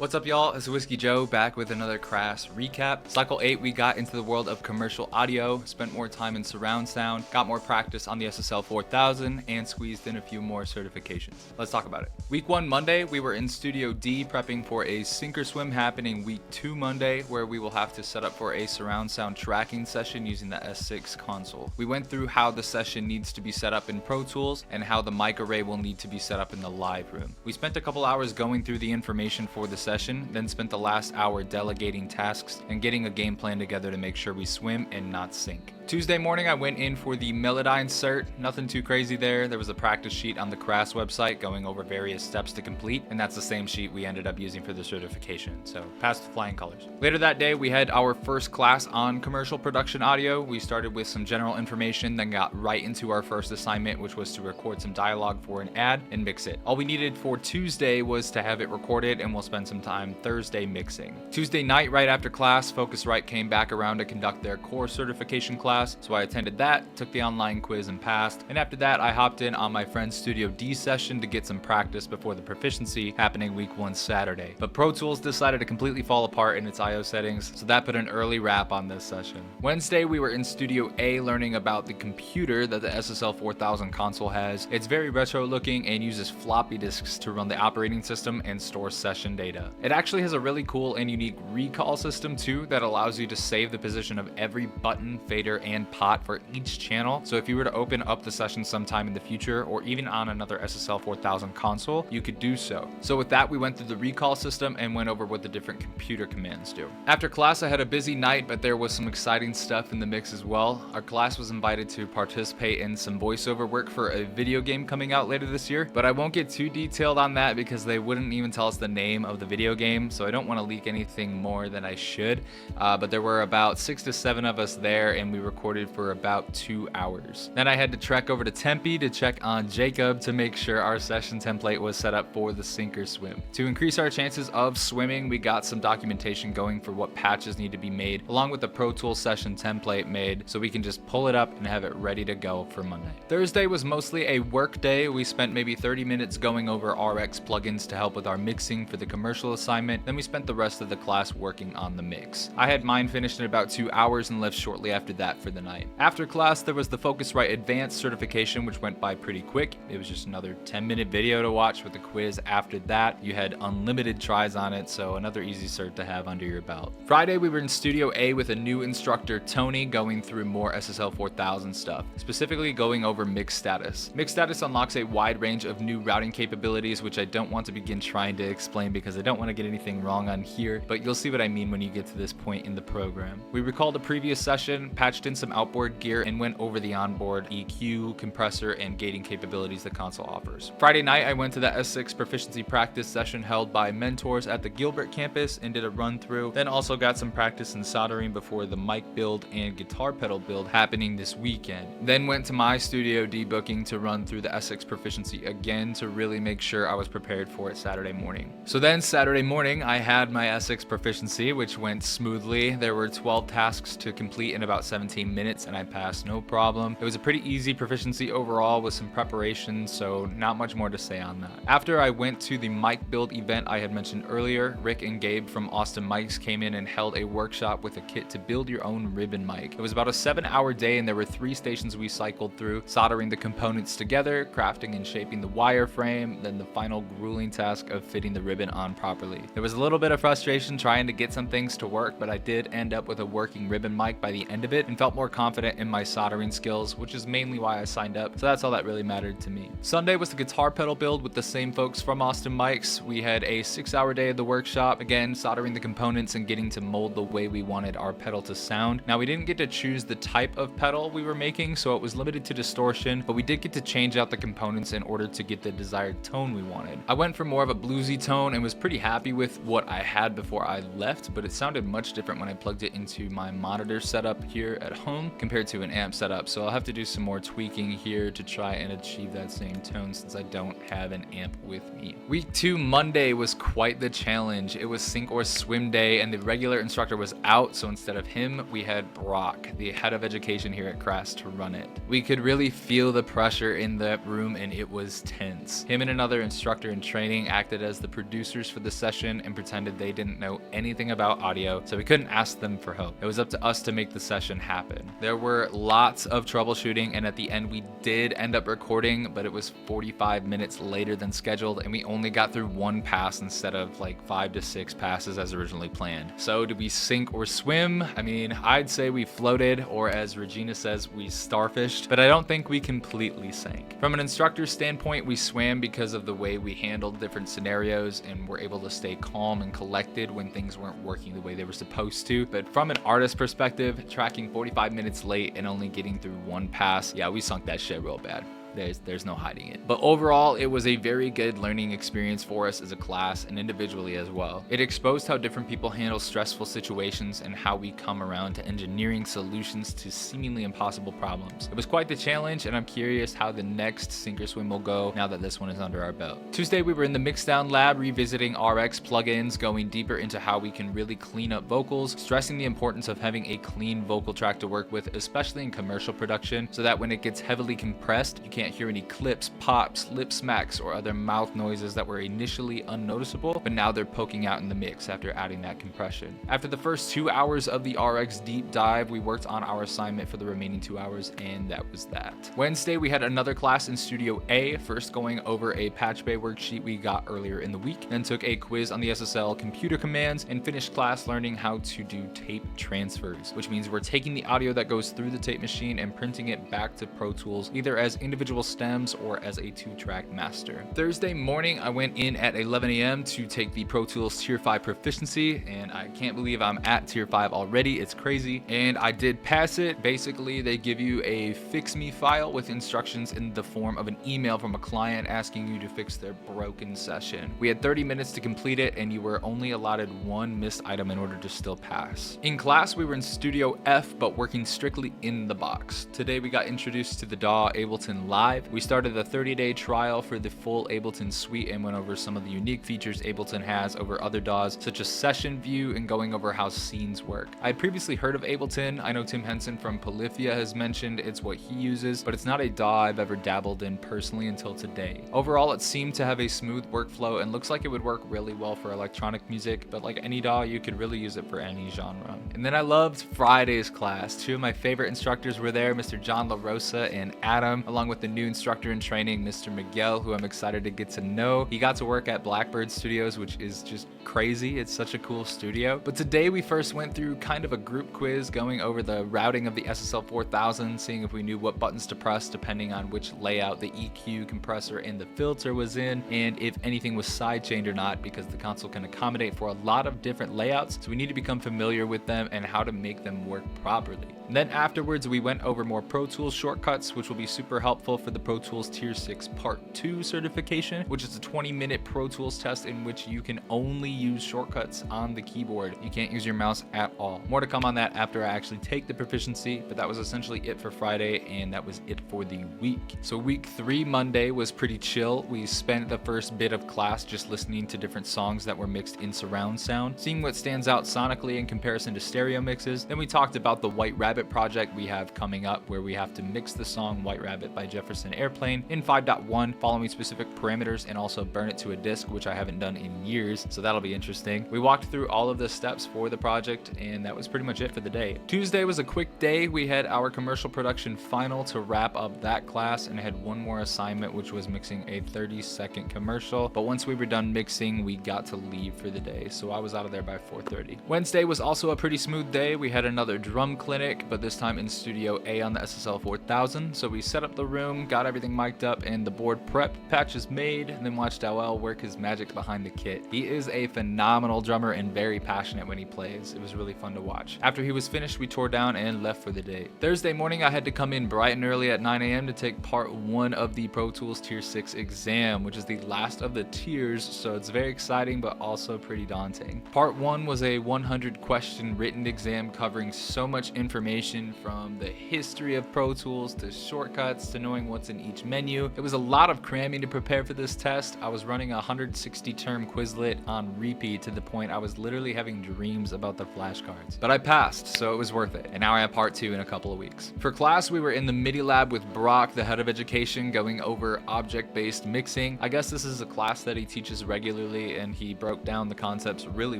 What's up, y'all? It's Whiskey Joe back with another CRAS recap. Cycle 8, we got into the world of commercial audio, spent more time in surround sound, got more practice on the SSL 4000, and squeezed in a few more certifications. Let's talk about it. Week 1 Monday, we were in Studio D prepping for a sink or swim happening week 2 Monday, where we will have to set up for a surround sound tracking session using the S6 console. We went through how the session needs to be set up in Pro Tools and how the mic array will need to be set up in the live room. We spent a couple hours going through the information for the session, then spent the last hour delegating tasks and getting a game plan together to make sure we swim and not sink. Tuesday morning, I went in for the Melodyne cert. Nothing too crazy there. There was a practice sheet on the CRAS website going over various steps to complete, and that's the same sheet we ended up using for the certification, so passed with flying colors. Later that day, we had our first class on commercial production audio. We started with some general information, then got right into our first assignment, which was to record some dialogue for an ad and mix it. All we needed for Tuesday was to have it recorded, and we'll spend some time Thursday mixing. Tuesday night, right after class, Focusrite came back around to conduct their core certification class, so I attended that, took the online quiz and passed, and after that I hopped in on my friend's Studio D session to get some practice before the proficiency happening week 1 Saturday. But Pro Tools decided to completely fall apart in its I/O settings, so that put an early wrap on this session. Wednesday we were in Studio A learning about the computer that the SSL 4000 console has. It's very retro looking and uses floppy disks to run the operating system and store session data. It actually has a really cool and unique recall system too that allows you to save the position of every button, fader, and pot for each channel. So if you were to open up the session sometime in the future or even on another SSL 4000 console, you could do so. So with that, we went through the recall system and went over what the different computer commands do. After class, I had a busy night, but there was some exciting stuff in the mix as well. Our class was invited to participate in some voiceover work for a video game coming out later this year, but I won't get too detailed on that because they wouldn't even tell us the name of the video game, so I don't want to leak anything more than I should. But there were about 6 to 7 of us there, and we recorded for about 2 hours. Then I had to trek over to Tempe to check on Jacob to make sure our session template was set up for the sink or swim. To increase our chances of swimming, we got some documentation going for what patches need to be made, along with the Pro Tools session template made, so we can just pull it up and have it ready to go for Monday. Thursday was mostly a work day. We spent maybe 30 minutes going over RX plugins to help with our mixing for the commercial assignment. Then we spent the rest of the class working on the mix. I had mine finished in about 2 hours and left shortly after that for the night. After class, there was the Focusrite Advanced certification, which went by pretty quick. It was just another 10-minute video to watch with a quiz. After that, you had unlimited tries on it, so another easy cert to have under your belt. Friday, we were in Studio A with a new instructor, Tony, going through more SSL 4000 stuff, specifically going over mix status. Mix status unlocks a wide range of new routing capabilities, which I don't want to begin trying to explain because I don't want to get anything wrong on here, but you'll see what I mean when you get to this point in the program. We recalled a previous session, patched in some outboard gear, and went over the onboard EQ, compressor, and gating capabilities the console offers. Friday night, I went to the S6 proficiency practice session held by mentors at the Gilbert campus and did a run through, then also got some practice in soldering before the mic build and guitar pedal build happening this weekend. Then went to my Studio D booking to run through the S6 proficiency again to really make sure I was prepared for it Saturday morning. So then Saturday morning, I had my S6 proficiency, which went smoothly. There were 12 tasks to complete in about 17 minutes, and I passed no problem. It was a pretty easy proficiency overall with some preparation, so not much more to say on that. After I went to the mic build event I had mentioned earlier, Rick and Gabe from Austin Mics came in and held a workshop with a kit to build your own ribbon mic. It was about a 7-hour day, and there were 3 stations we cycled through, soldering the components together, crafting and shaping the wireframe, then the final grueling task of fitting the ribbon on properly. There was a little bit of frustration trying to get some things to work, but I did end up with a working ribbon mic by the end of it and felt more confident in my soldering skills, which is mainly why I signed up, so that's all that really mattered to me. Sunday was the guitar pedal build with the same folks from Austin Mics. We had a 6-hour day of the workshop, again soldering the components and getting to mold the way we wanted our pedal to sound. Now, we didn't get to choose the type of pedal we were making, so it was limited to distortion, but we did get to change out the components in order to get the desired tone we wanted. I went for more of a bluesy tone and was pretty happy with what I had before I left, but it sounded much different when I plugged it into my monitor setup here at tone compared to an amp setup, so I'll have to do some more tweaking here to try and achieve that same tone since I don't have an amp with me. Week 2 Monday was quite the challenge. It was sink or swim day and the regular instructor was out, so instead of him, we had Brock, the head of education here at CRAS, to run it. We could really feel the pressure in that room and it was tense. Him and another instructor in training acted as the producers for the session and pretended they didn't know anything about audio, so we couldn't ask them for help. It was up to us to make the session happen. There were lots of troubleshooting, and at the end we did end up recording, but it was 45 minutes later than scheduled and we only got through one pass instead of like 5 to 6 passes as originally planned. So did we sink or swim? I mean, I'd say we floated, or as Regina says, we starfished, but I don't think we completely sank. From an instructor's standpoint, we swam because of the way we handled different scenarios and were able to stay calm and collected when things weren't working the way they were supposed to. But from an artist perspective, tracking 45 minutes late and only getting through one pass, yeah, we sunk that shit real bad. There's no hiding it. But overall, it was a very good learning experience for us as a class and individually as well. It exposed how different people handle stressful situations and how we come around to engineering solutions to seemingly impossible problems. It was quite the challenge, and I'm curious how the next sink or swim will go now that this one is under our belt. Tuesday, we were in the mixdown lab revisiting RX plugins, going deeper into how we can really clean up vocals, stressing the importance of having a clean vocal track to work with, especially in commercial production, so that when it gets heavily compressed, you can't hear any clips, pops, lip smacks, or other mouth noises that were initially unnoticeable, but now they're poking out in the mix after adding that compression. After the first 2 hours of the RX deep dive, we worked on our assignment for the remaining 2 hours, and that was that. Wednesday, we had another class in Studio A, first going over a patch bay worksheet we got earlier in the week, then took a quiz on the SSL computer commands, and finished class learning how to do tape transfers, which means we're taking the audio that goes through the tape machine and printing it back to Pro Tools, either as individual stems or as a 2-track master. Thursday morning, I went in at 11 a.m. to take the Pro Tools Tier 5 proficiency, and I can't believe I'm at Tier 5 already. It's crazy. And I did pass it. Basically, they give you a fix me file with instructions in the form of an email from a client asking you to fix their broken session. We had 30 minutes to complete it, and you were only allotted one missed item in order to still pass. In class, we were in Studio F, but working strictly in the box. Today, we got introduced to the DAW Ableton Live. We started the 30-day trial for the full Ableton suite and went over some of the unique features Ableton has over other DAWs, such as session view and going over how scenes work. I had previously heard of Ableton. I know Tim Henson from Polyphia has mentioned it's what he uses, but it's not a DAW I've ever dabbled in personally until today. Overall, it seemed to have a smooth workflow and looks like it would work really well for electronic music, but like any DAW, you could really use it for any genre. And then I loved Friday's class. Two of my favorite instructors were there, Mr. John LaRosa and Adam, along with the new instructor in training, Mr. Miguel, who I'm excited to get to know. He got to work at Blackbird Studios, which is just crazy. It's such a cool studio. But today we first went through kind of a group quiz going over the routing of the SSL 4000, seeing if we knew what buttons to press depending on which layout the EQ, compressor, and the filter was in, and if anything was sidechained or not, because the console can accommodate for a lot of different layouts, so we need to become familiar with them and how to make them work properly. And then afterwards, we went over more Pro Tools shortcuts, which will be super helpful for the Pro Tools Tier 6 Part 2 certification, which is a 20-minute Pro Tools test in which you can only use shortcuts on the keyboard. You can't use your mouse at all. More to come on that after I actually take the proficiency, but that was essentially it for Friday, and that was it for the week. So week 3 Monday was pretty chill. We spent the first bit of class just listening to different songs that were mixed in surround sound, seeing what stands out sonically in comparison to stereo mixes. Then we talked about the White Rabbit project we have coming up, where we have to mix the song White Rabbit by Jefferson Airplane in 5.1, following specific parameters, and also burn it to a disc, which I haven't done in years, so that'll be interesting. We walked through all of the steps for the project, and that was pretty much it for the day. Tuesday was a quick day. We had our commercial production final to wrap up that class, and I had one more assignment, which was mixing a 30-second commercial, but once we were done mixing, we got to leave for the day, so I was out of there by 4:30. Wednesday was also a pretty smooth day. We had another drum clinic, but this time in Studio A on the SSL 4000, so we set up the room, got everything mic'd up, and the board prepped, patches made, and then watched Dowell work his magic behind the kit. He is a phenomenal drummer and very passionate when he plays. It was really fun to watch. After he was finished, we tore down and left for the day. Thursday morning, I had to come in bright and early at 9 a.m. to take part 1 of the Pro Tools Tier 6 exam, which is the last of the tiers, so it's very exciting but also pretty daunting. Part 1 was a 100 question written exam covering so much information information from the history of Pro Tools to shortcuts to knowing what's in each menu. It was a lot of cramming to prepare for this test. I was running a 160-term Quizlet on repeat to the point I was literally having dreams about the flashcards. But I passed, so it was worth it. And now I have part 2 in a couple of weeks. For class, we were in the MIDI lab with Brock, the head of education, going over object-based mixing. I guess this is a class that he teaches regularly, and he broke down the concepts really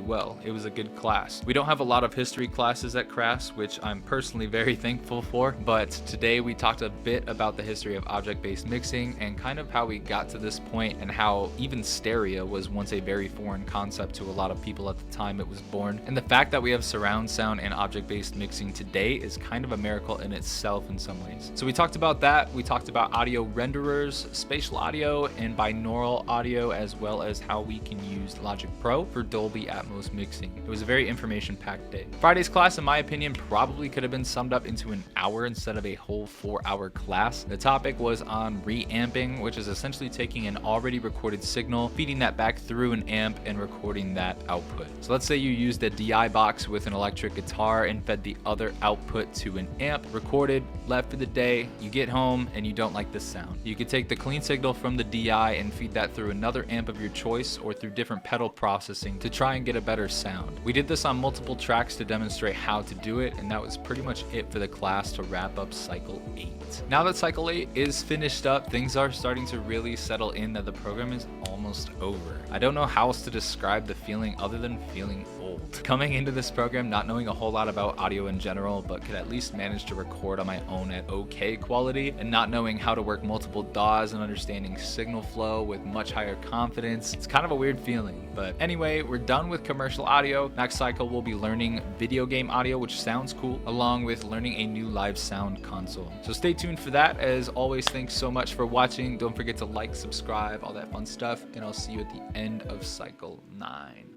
well. It was a good class. We don't have a lot of history classes at CRAS, which I'm personally very thankful for, but today we talked a bit about the history of object-based mixing and kind of how we got to this point and how even stereo was once a very foreign concept to a lot of people at the time it was born. And the fact that we have surround sound and object-based mixing today is kind of a miracle in itself in some ways. So we talked about that. We talked about audio renderers, spatial audio, and binaural audio, as well as how we can use Logic Pro for Dolby Atmos mixing. It was a very information-packed day. Friday's class, in my opinion, probably could have been summed up into an hour instead of a whole 4-hour class. The topic was on reamping, which is essentially taking an already recorded signal, feeding that back through an amp, and recording that output. So let's say you used a DI box with an electric guitar and fed the other output to an amp, recorded, left for the day, you get home and you don't like this sound. You could take the clean signal from the DI and feed that through another amp of your choice or through different pedal processing to try and get a better sound. We did this on multiple tracks to demonstrate how to do it, and that was pretty much it for the class to wrap up cycle 8. Now that cycle 8 is finished up, things are starting to really settle in that the program is almost over. I don't know how else to describe the feeling other than feeling old. Coming into this program not knowing a whole lot about audio in general, but could at least manage to record on my own at okay quality, and not knowing how to work multiple DAWs and understanding signal flow with much higher confidence, it's kind of a weird feeling. But anyway, we're done with commercial audio. Next cycle we'll be learning video game audio, which sounds cool, along with learning a new live sound console. So stay tuned for that. As always, thanks so much for watching. Don't forget to like, subscribe, all that fun stuff, and I'll see you at the end of cycle 9.